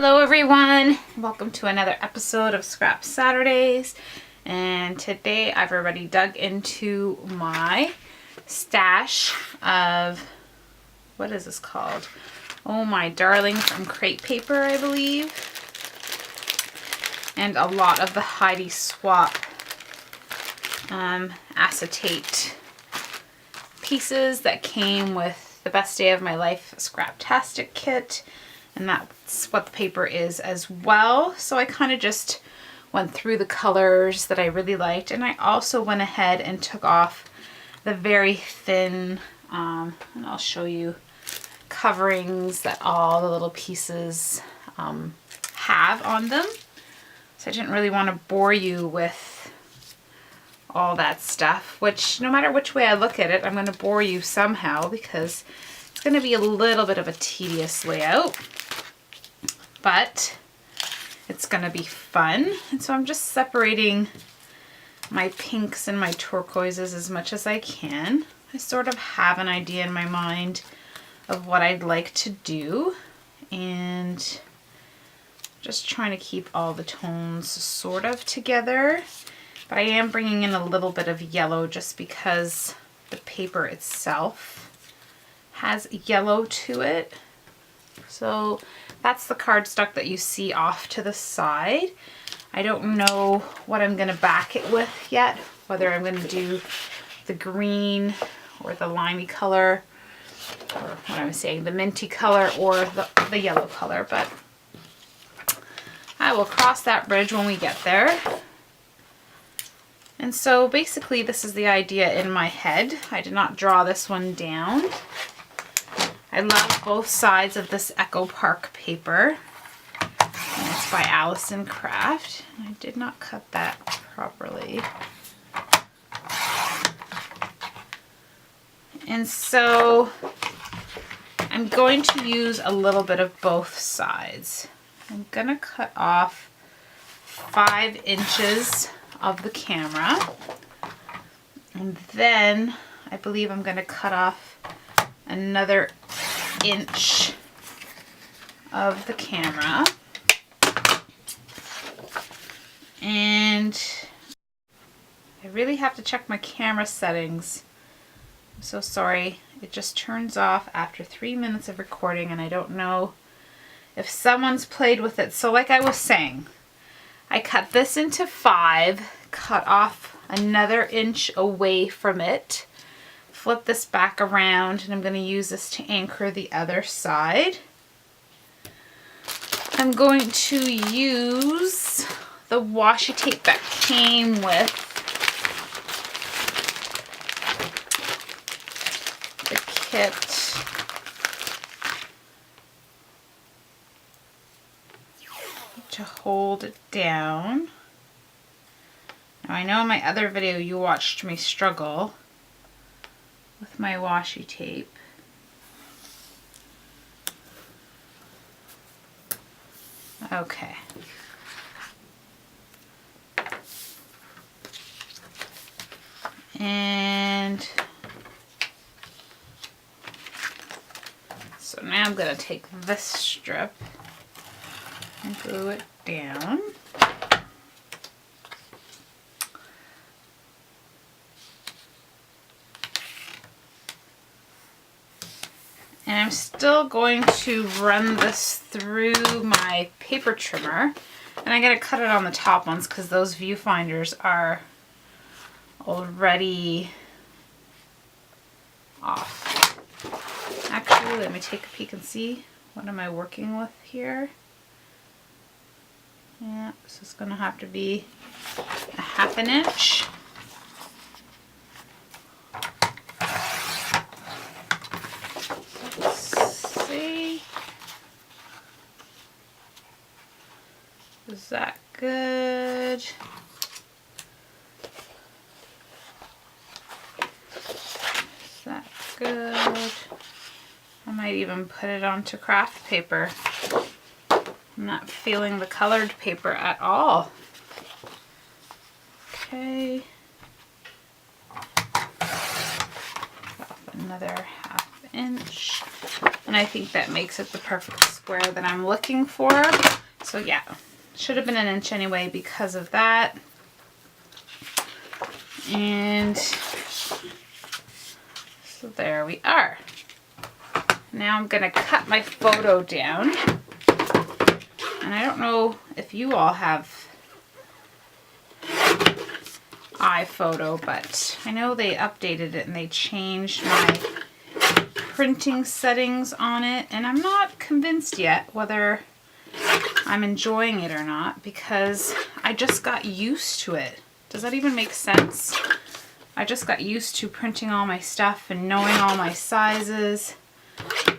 Hello everyone, welcome to another episode of Scrap Saturdays, and today I've already dug into my stash of, what is this called? Oh My Darling from crepe paper, I believe, and a lot of the Heidi Swap acetate pieces that came with the Best Day of My Life Scraptastic kit. And that's what the paper is as well. So I kind of just went through the colors that I really liked. And I also went ahead and took off the very thin, and I'll show you, coverings that all the little pieces have on them. So I didn't really want to bore you with all that stuff, which no matter which way I look at it, I'm going to bore you somehow because it's going to be a little bit of a tedious layout. But it's gonna be fun. And so I'm just separating my pinks and my turquoises as much as I can. I sort of have an idea in my mind of what I'd like to do, and just trying to keep all the tones sort of together. But I am bringing in a little bit of yellow just because the paper itself has yellow to it. So that's the cardstock that you see off to the side. I don't know what I'm going to back it with yet, whether I'm going to do the green or the limey color, or what I'm saying, the minty color or the yellow color, but I will cross that bridge when we get there. And so basically this is the idea in my head. I did not draw this one down. I love both sides of this Echo Park paper, and it's by Allison Craft. I did not cut that properly. And so I'm going to use a little bit of both sides. I'm going to cut off 5 inches of the camera, and then I believe I'm going to cut off another inch of the camera. And I really have to check my camera settings. I'm so sorry. It just turns off after 3 minutes of recording, and I don't know if someone's played with it. So like I was saying, I cut this into 5, cut off another inch away from it, flip this back around, and I'm going to use this to anchor the other side. I'm going to use the washi tape that came with the kit to hold it down. Now I know in my other video you watched me struggle with my washi tape. Okay. And so now I'm going to take this strip and glue it down. And I'm still going to run this through my paper trimmer. And I'm going to cut it on the top ones because those viewfinders are already off. Actually, let me take a peek and see what am I working with here. Yeah, this is going to have to be a 1/2 inch. Is that good? Is that good? I might even put it onto craft paper. I'm not feeling the colored paper at all. Okay. Off another 1/2 inch. And And I think that makes it the perfect square that I'm looking for. So yeah, should have been an inch anyway because of that. And so there we are. Now I'm gonna cut my photo down. And I don't know if you all have iPhoto, but I know they updated it and they changed my printing settings on it. And I'm not convinced yet whether I'm enjoying it or not because I just got used to it. Does that even make sense? I just got used to printing all my stuff and knowing all my sizes.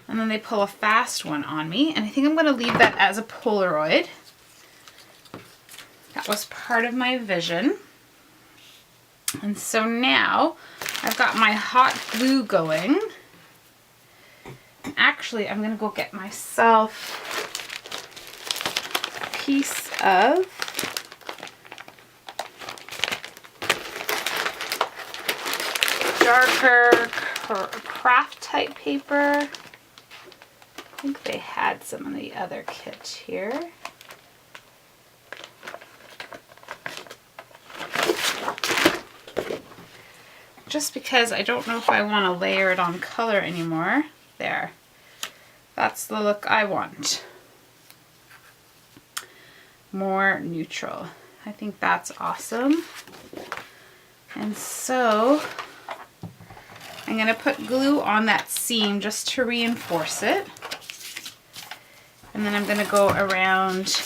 And then they pull a fast one on me. And I think I'm going to leave that as a Polaroid. That was part of my vision. And so now I've got my hot glue going. Actually, I'm going to go get myself a piece of darker craft type paper. I think they had some in the other kit here. Just because I don't know if I want to layer it on color anymore. There. That's the look I want. More neutral. I think that's awesome. And so I'm going to put glue on that seam just to reinforce it. And then I'm going to go around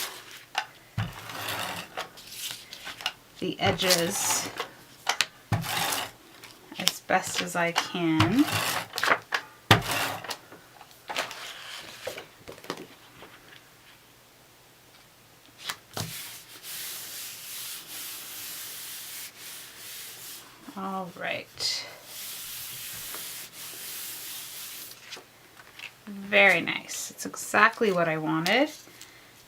the edges as best as I can. All right. Very nice. It's exactly what I wanted.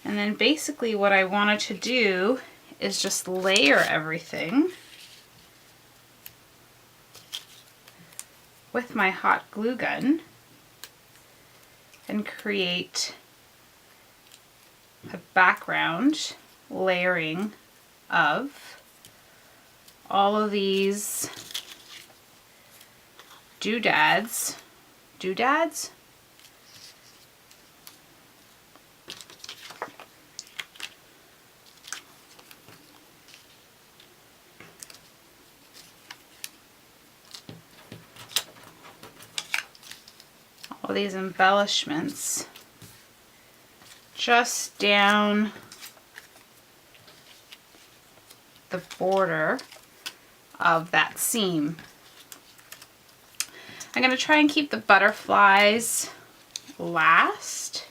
And then basically what I wanted to do is just layer everything with my hot glue gun and create a background layering of all of these doodads. Doodads? All these embellishments just down the border of that seam. I'm going to try and keep the butterflies last.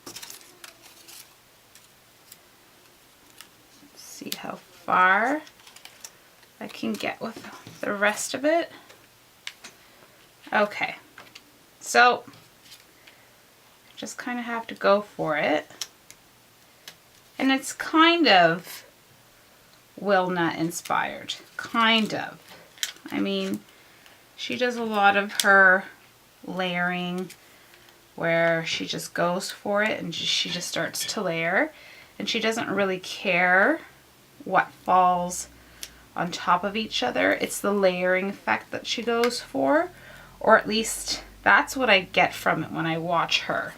Let's see how far I can get with the rest of it. Okay, so just kind of have to go for it. And it's kind of Wilna inspired, kind of. I mean, she does a lot of her layering where she just goes for it and she just starts to layer, and she doesn't really care what falls on top of each other. It's the layering effect that she goes for, or at least that's what I get from it when I watch her.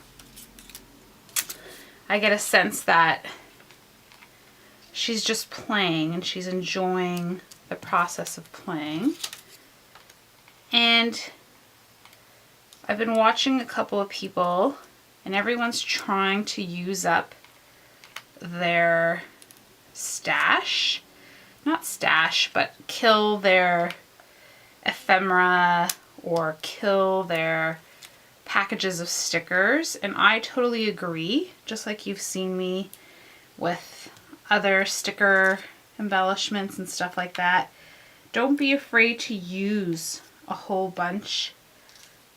I get a sense that she's just playing and she's enjoying the process of playing. And I've been watching a couple of people and everyone's trying to use up their stash. Not stash, but kill their ephemera or kill their packages of stickers. And I totally agree, just like you've seen me with other sticker embellishments and stuff like that. Don't be afraid to use a whole bunch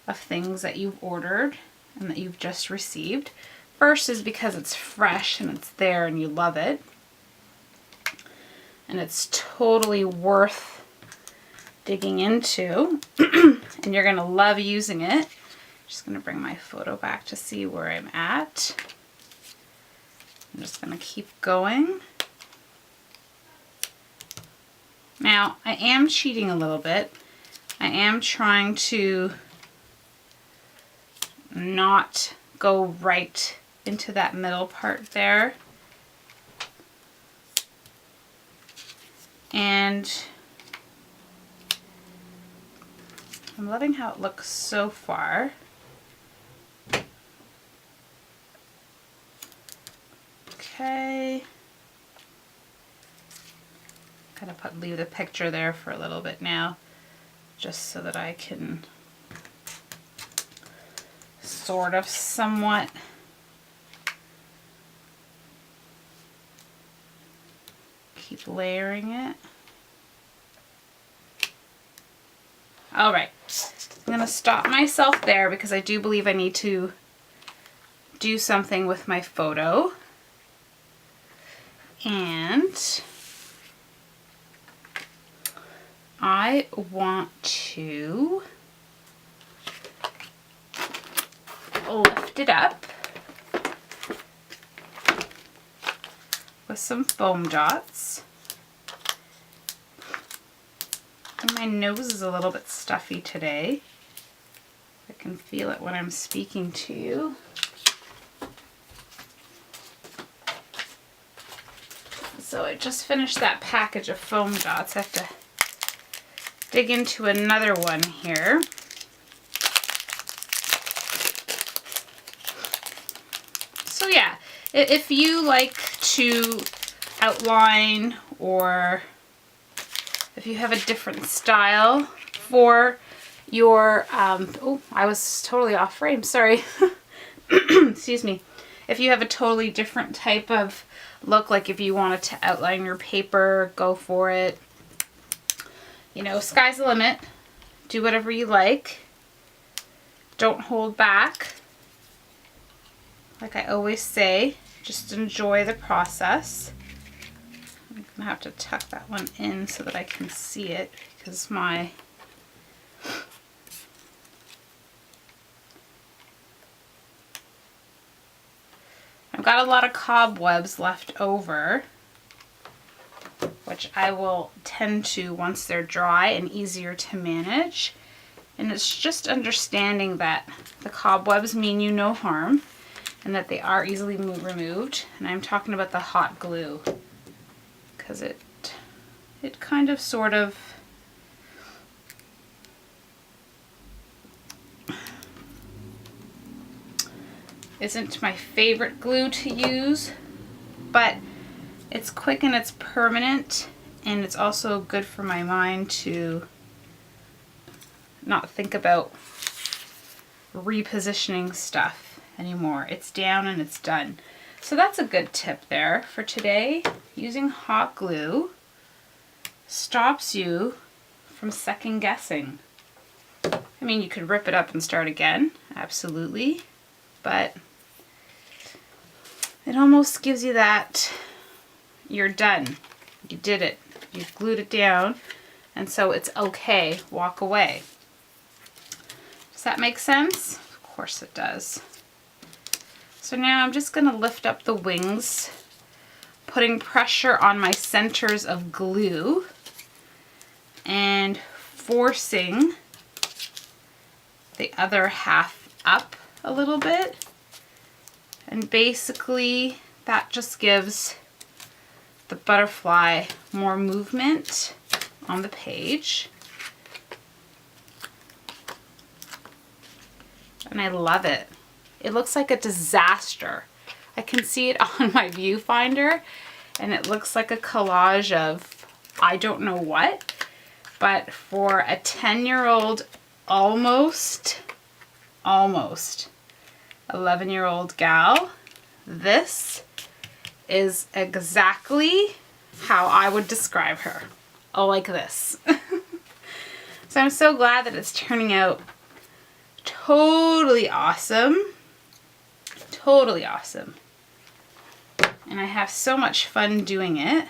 of things that you've ordered and that you've just received. First is because it's fresh and it's there and you love it. And it's totally worth digging into, and you're gonna love using it. Just gonna bring my photo back to see where I'm at. I'm just gonna keep going. Now, I am cheating a little bit. I am trying to not go right into that middle part there. And I'm loving how it looks so far. Okay. Leave the picture there for a little bit now, just so that I can sort of somewhat keep layering it. All right, I'm gonna stop myself there because I do believe I need to do something with my photo. And I want to lift it up with some foam dots. And my nose is a little bit stuffy today. I can feel it when I'm speaking to you. So I just finished that package of foam dots. I have to dig into another one here. So yeah, if you like to outline, or if you have a different style for your, oh, I was totally off frame, sorry. Excuse me. If you have a totally different type of look, like if you wanted to outline your paper, go for it. You know, sky's the limit. Do whatever you like. Don't hold back. Like I always say, just enjoy the process. I'm gonna have to tuck that one in so that I can see it, because I've got a lot of cobwebs left over, which I will tend to once they're dry and easier to manage. And it's just understanding that the cobwebs mean you no harm and that they are easily removed. And I'm talking about the hot glue, because it kind of sort of isn't my favorite glue to use, but it's quick and it's permanent, and it's also good for my mind to not think about repositioning stuff anymore. It's down and it's done. So that's a good tip there for today. Using hot glue stops you from second guessing. I mean, you could rip it up and start again, absolutely, but it almost gives you that you're done. You did it. You've glued it down, and so it's okay. Walk away. Does that make sense? Of course it does. So now I'm just going to lift up the wings, putting pressure on my centers of glue and forcing the other half up a little bit. And basically that just gives the butterfly more movement on the page. And I love it. It looks like a disaster. I can see it on my viewfinder, and it looks like a collage of I don't know what, but for a 10-year-old, almost 11-year-old gal, this is exactly how I would describe her. Oh, like this. So I'm so glad that it's turning out totally awesome. Totally awesome. And I have so much fun doing it.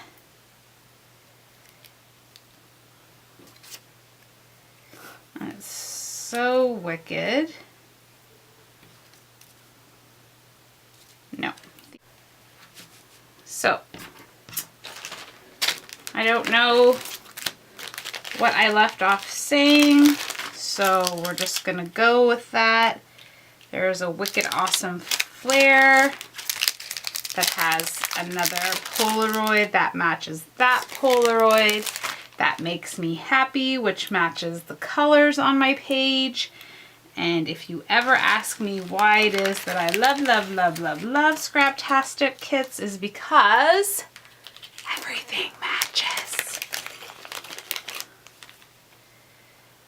so wicked. No. So, I don't know what I left off saying, so we're just gonna go with that. There's a wicked awesome flare that has another Polaroid that matches that Polaroid. That makes me happy, which matches the colors on my page. And if you ever ask me why it is that I love Scraptastic kits, is because everything matches.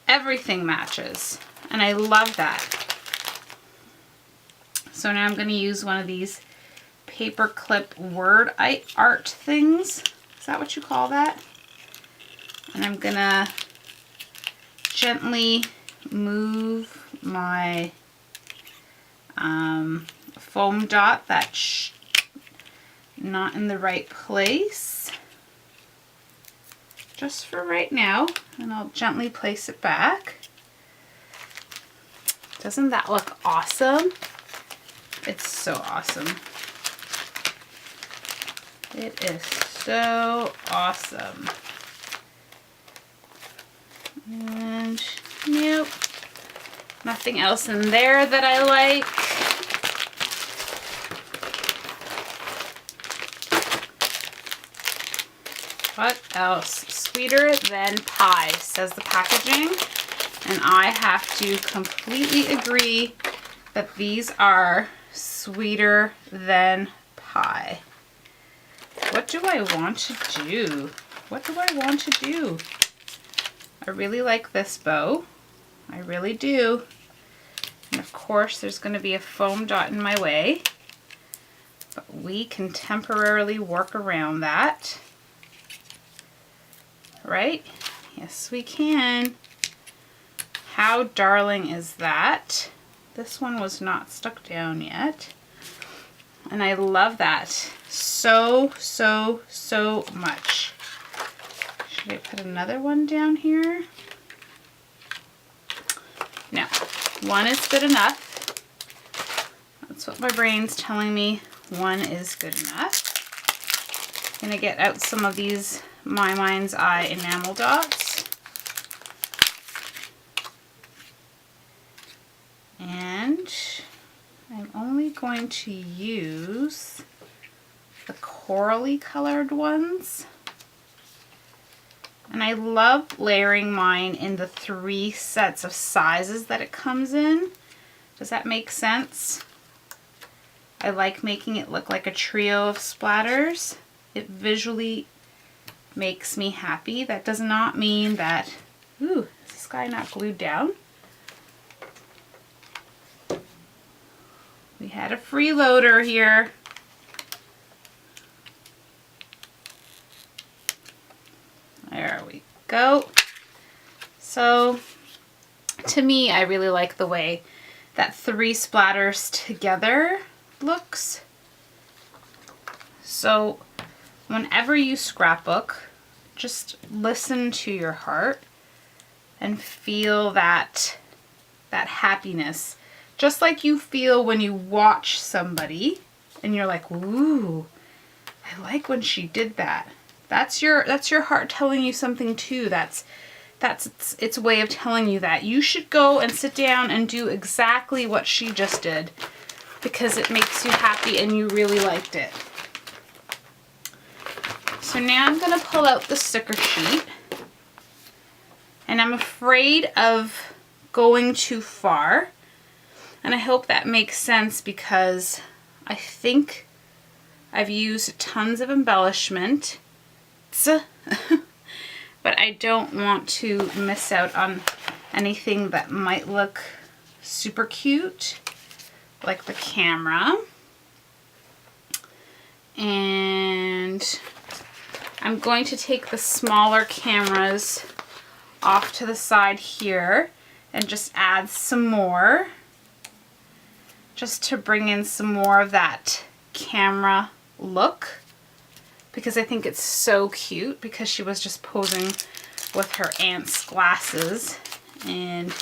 Everything matches. And I love that. So now I'm going to use one of these paper clip word art things. Is that what you call that? And I'm going to gently move my foam dot that's not in the right place just for right now, and I'll gently place it back. Doesn't that look awesome? It's so awesome. It is so awesome. And nope, nothing else in there that I like. What else? Sweeter than pie, says the packaging. And I have to completely agree that these are sweeter than pie. What do I want to do? What do I want to do? I really like this bow. I really do. And of course there's going to be a foam dot in my way, but we can temporarily work around that. Right? Yes, we can. How darling is that? This one was not stuck down yet. And I love that so much. Should I put another one down here? No, one is good enough. That's what my brain's telling me. One is good enough. I'm gonna get out some of these My Mind's Eye enamel dots. And I'm only going to use the corally colored ones. And I love layering mine in the 3 sets of sizes that it comes in. Does that make sense? I like making it look like a trio of splatters. It visually makes me happy. That does not mean that, ooh, is this guy not glued down? We had a freeloader here. There we go. So to me, I really like the way that 3 splatters together looks. So whenever you scrapbook, just listen to your heart and feel that happiness. Just like you feel when you watch somebody and you're like, ooh, I like when she did that. That's your heart telling you something too. That's its way of telling you that you should go and sit down and do exactly what she just did because it makes you happy and you really liked it. So now I'm going to pull out the sticker sheet, and I'm afraid of going too far, and I hope that makes sense because I think I've used tons of embellishment, but I don't want to miss out on anything that might look super cute, like the camera. And I'm going to take the smaller cameras off to the side here and just add some more, just to bring in some more of that camera look, because I think it's so cute because she was just posing with her aunt's glasses, and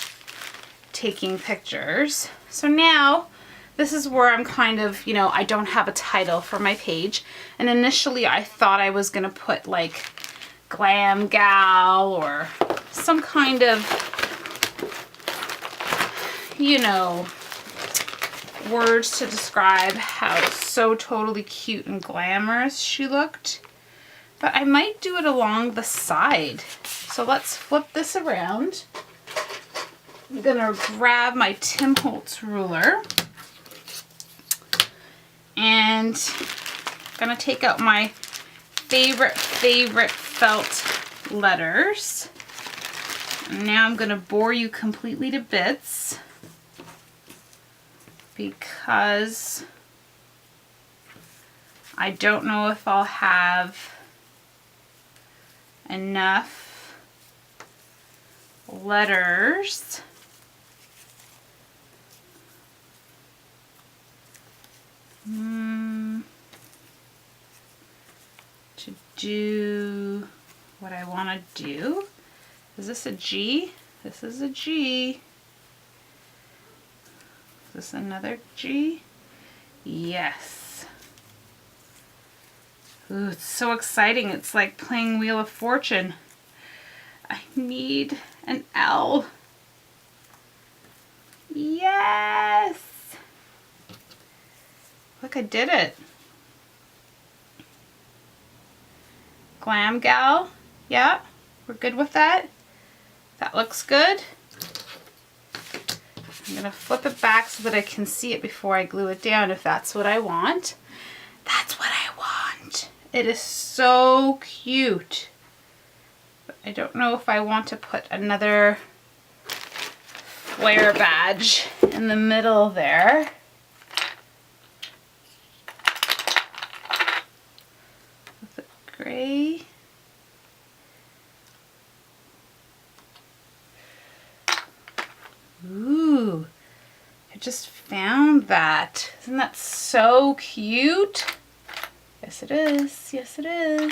taking pictures. So now this is where I'm kind of, you know, I don't have a title for my page. And initially I thought I was gonna put like Glam Gal or some kind of, you know, words to describe how so totally cute and glamorous she looked. But I might do it along the side. So let's flip this around. I'm gonna grab my Tim Holtz ruler and I'm gonna take out my favorite felt letters. And now I'm gonna bore you completely to bits because I don't know if I'll have enough letters to do what I want to do. Is this a G? This is a G. Is this another G? Yes. Ooh, it's so exciting. It's like playing Wheel of Fortune. I need an L. Yes! Look, I did it. Glam Gal. Yeah, we're good with that. That looks good. I'm gonna flip it back so that I can see it before I glue it down if that's what I want. That's what I want. It is so cute. But I don't know if I want to put another flare badge in the middle there. With the gray. Ooh, I just found that. Isn't that so cute? Yes, it is. Yes, it is.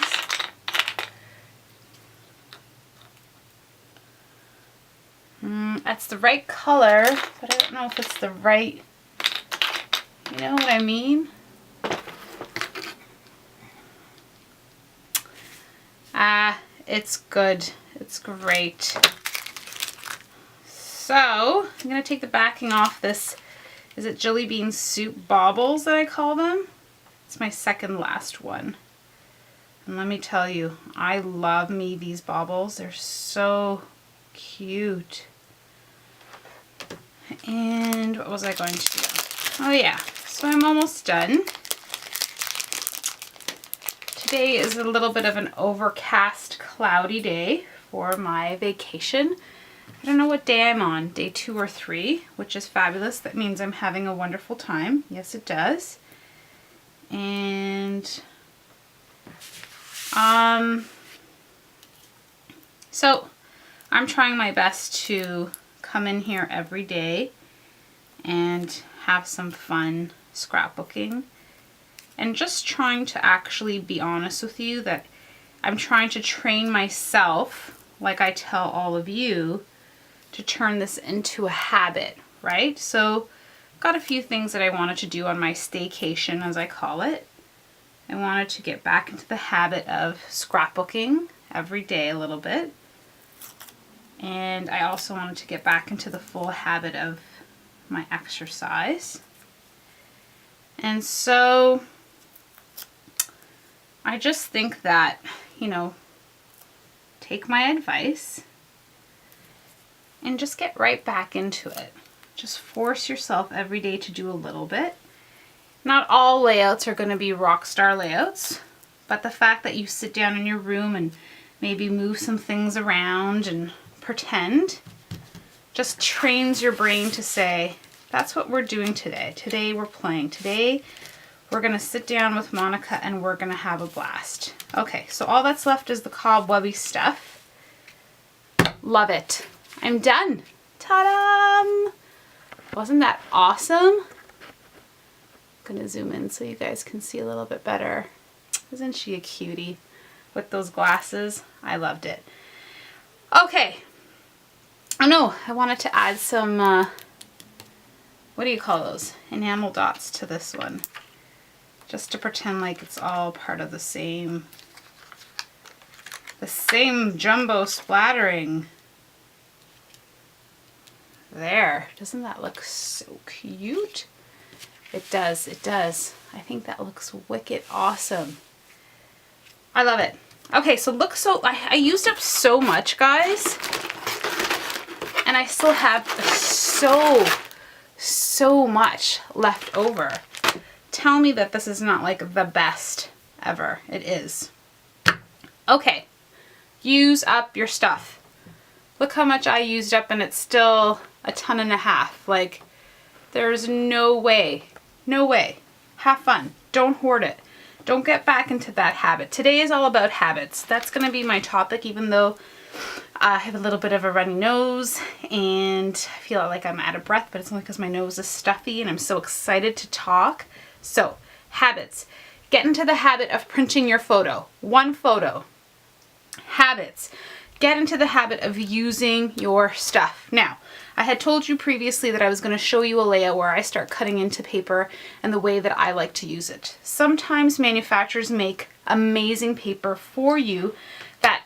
That's the right color, but I don't know if it's the right, you know what I mean? It's good. It's great. So, I'm going to take the backing off this, is it Jelly Bean Soup Baubles that I call them? It's my second last one. And let me tell you, I love me these baubles. They're so cute. And what was I going to do? Oh yeah, so I'm almost done. Today is a little bit of an overcast, cloudy day for my vacation. I don't know what day I'm on, day 2 or 3, which is fabulous. That means I'm having a wonderful time. Yes, it does. And so I'm trying my best to come in here every day and have some fun scrapbooking. And just trying to actually be honest with you that I'm trying to train myself, like I tell all of you, to turn this into a habit, right? So got a few things that I wanted to do on my staycation, as I call it. I wanted to get back into the habit of scrapbooking every day a little bit. And I also wanted to get back into the full habit of my exercise. And so I just think that, you know, take my advice and just get right back into it. Just force yourself every day to do a little bit. Not all layouts are going to be rock star layouts, but the fact that you sit down in your room and maybe move some things around and pretend just trains your brain to say, that's what we're doing today. Today we're playing. Today we're going to sit down with Monica and we're going to have a blast. Okay, so all that's left is the cobwebby stuff. Love it. I'm done. Ta-da! Wasn't that awesome? I'm gonna zoom in so you guys can see a little bit better. Isn't she a cutie with those glasses? I loved it. Okay. Oh no, I wanted to add some, what do you call those? Enamel dots to this one. Just to pretend like it's all part of the same jumbo splattering. There, doesn't that look so cute? It does, it does. I think that looks wicked awesome. I love it. Okay, so look, so I used up so much, guys. And I still have so much left over. Tell me that this is not like the best ever. It is. Okay, use up your stuff. Look how much I used up and it's still a ton and a half. Like, there's no way. No way. Have fun. Don't hoard it. Don't get back into that habit. Today is all about habits. That's going to be my topic, even though I have a little bit of a runny nose and I feel like I'm out of breath, but it's only because my nose is stuffy and I'm so excited to talk. So, habits. Get into the habit of printing your photo. One photo. Habits. Get into the habit of using your stuff. Now, I had told you previously that I was going to show you a layout where I start cutting into paper and the way that I like to use it. Sometimes manufacturers make amazing paper for you that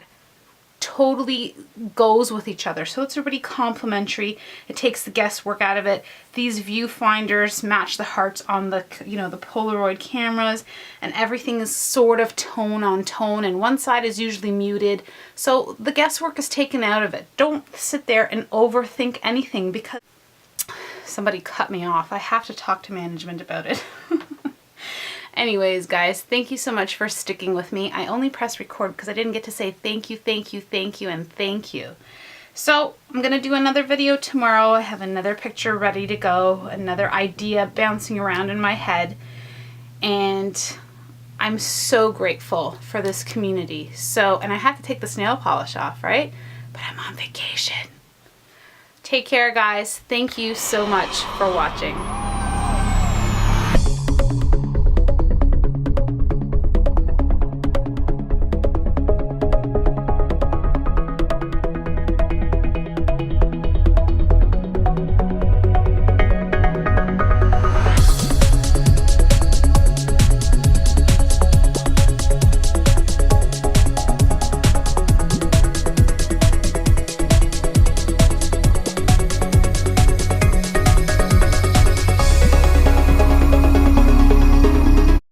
totally goes with each other. So it's already complementary. It takes the guesswork out of it. These viewfinders match the hearts on the, the Polaroid cameras, and everything is sort of tone on tone, and one side is usually muted. So the guesswork is taken out of it. Don't sit there and overthink anything because somebody cut me off. I have to talk to management about it. Anyways, guys, thank you so much for sticking with me. I only pressed record because I didn't get to say thank you, thank you, thank you, and thank you. So I'm going to do another video tomorrow. I have another picture ready to go, another idea bouncing around in my head. And I'm so grateful for this community. So, and I have to take this nail polish off, right? But I'm on vacation. Take care, guys. Thank you so much for watching.